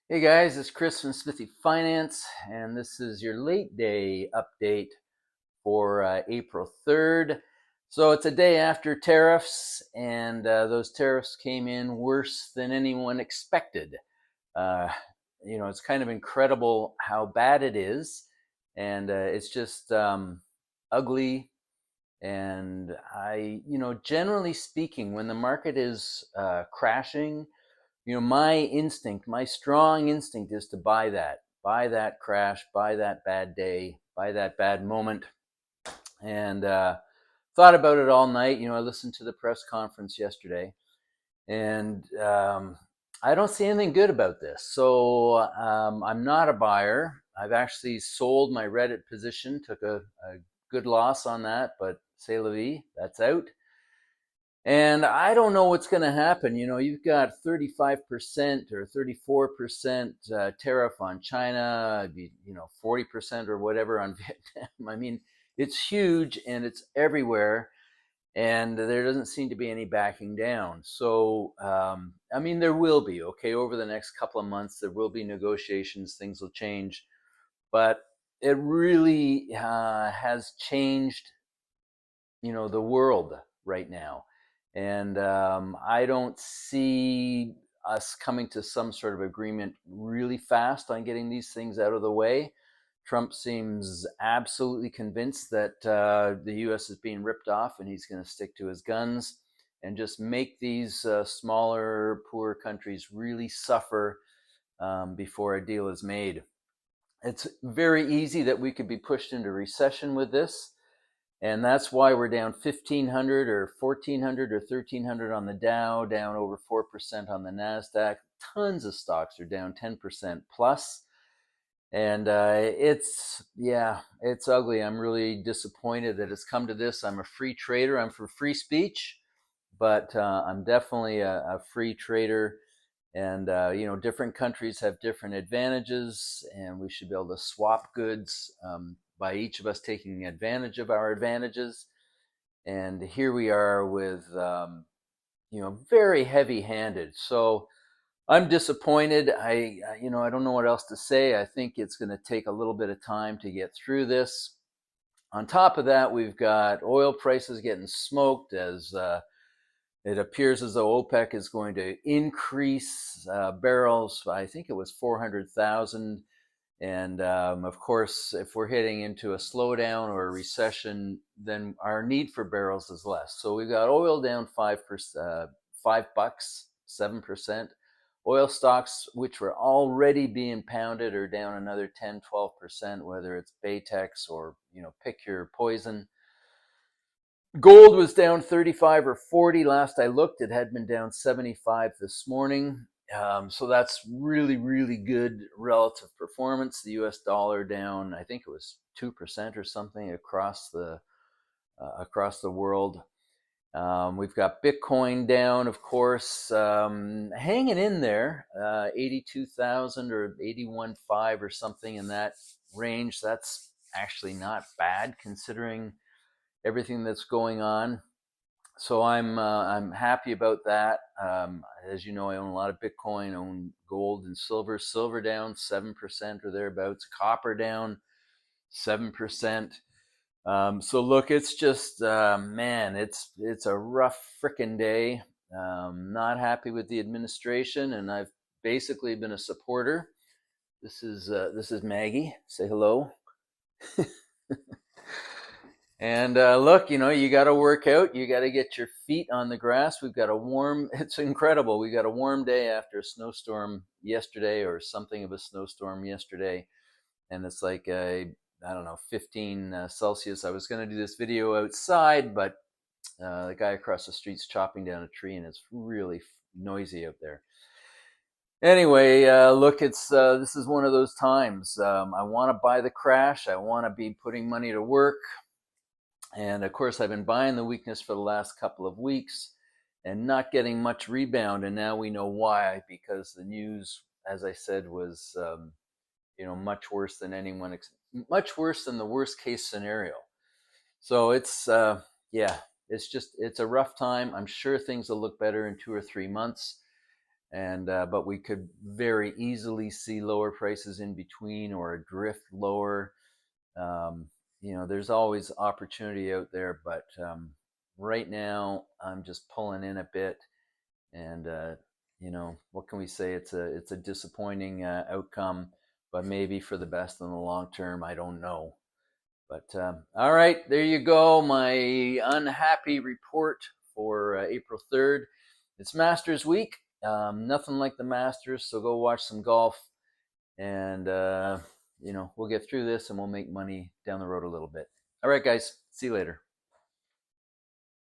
Hey guys, it's Chris from Smithy Finance, and this is your late day update for April 3rd. So it's a day after tariffs, and those tariffs came in worse than anyone expected. Uh, it's kind of incredible how bad it is, and it's just ugly. And generally speaking, when the market is crashing, my instinct, my strong instinct is to buy that crash, buy that bad day, buy that bad moment. And thought about it all night. I listened to the press conference yesterday, and I don't see anything good about this. So I'm not a buyer. I've actually sold my Reddit position, took a good loss on that, but c'est la vie, that's out. And I don't know what's going to happen. You've got 35% or 34% tariff on China, 40% or whatever on Vietnam. I mean, it's huge and it's everywhere. And there doesn't seem to be any backing down. So, there will be, okay, over the next couple of months, there will be negotiations, things will change. But it really has changed, the world right now. And I don't see us coming to some sort of agreement really fast on getting these things out of the way. Trump seems absolutely convinced that the U.S. is being ripped off, and he's going to stick to his guns and just make these smaller, poor countries really suffer before a deal is made. It's very easy that we could be pushed into recession with this. And that's why we're down 1,500 or 1,400 or 1,300 on the Dow, down over 4% on the NASDAQ. Tons of stocks are down 10% plus. And it's ugly. I'm really disappointed that it's come to this. I'm a free trader. I'm for free speech, but I'm definitely a free trader. And, different countries have different advantages, and we should be able to swap goods by each of us taking advantage of our advantages. And here we are with, very heavy handed. So I'm disappointed. I don't know what else to say. I think it's going to take a little bit of time to get through this. On top of that, we've got oil prices getting smoked as it appears as though OPEC is going to increase barrels. I think it was 400,000. And of course, if we're heading into a slowdown or a recession, then our need for barrels is less. So we've got oil down 5%, $5, 7%. Oil stocks, which were already being pounded, are down another 10, 12%, whether it's Baytex or, pick your poison. Gold was down 35 or 40 last I looked. It had been down 75 this morning. So that's really, really good relative performance. The US dollar down, I think it was 2% or something across the world. We've got Bitcoin down, of course, hanging in there, 82,000 or 81.5 or something in that range. That's actually not bad considering everything that's going on. So I'm happy about that. As you know, I own a lot of Bitcoin, own gold and silver. Silver down 7% or thereabouts. Copper down 7%. So look, it's just man, it's a rough frickin' day. Not happy with the administration, and I've basically been a supporter. This is Maggie. Say hello. And look, you got to work out. You got to get your feet on the grass. We've got a warm, it's incredible. We got a warm day after a snowstorm yesterday or something of a snowstorm yesterday. And it's like, I don't know, 15 Celsius. I was going to do this video outside, but the guy across the street's chopping down a tree and it's really noisy out there. Anyway, look, this is one of those times. I want to buy the crash. I want to be putting money to work. And of course, I've been buying the weakness for the last couple of weeks and not getting much rebound. And now we know why, because the news, as I said, was much worse than much worse than the worst case scenario. So it's it's a rough time. I'm sure things will look better in 2 or 3 months. and but we could very easily see lower prices in between or a drift lower. Um, there's always opportunity out there, but right now I'm just pulling in a bit, and what can we say? It's a disappointing outcome, but maybe for the best in the long term. I don't know. But all right, there you go. My unhappy report for April 3rd. It's Masters week. Nothing like the Masters, so go watch some golf, and we'll get through this and we'll make money down the road a little bit. All right, guys. See you later.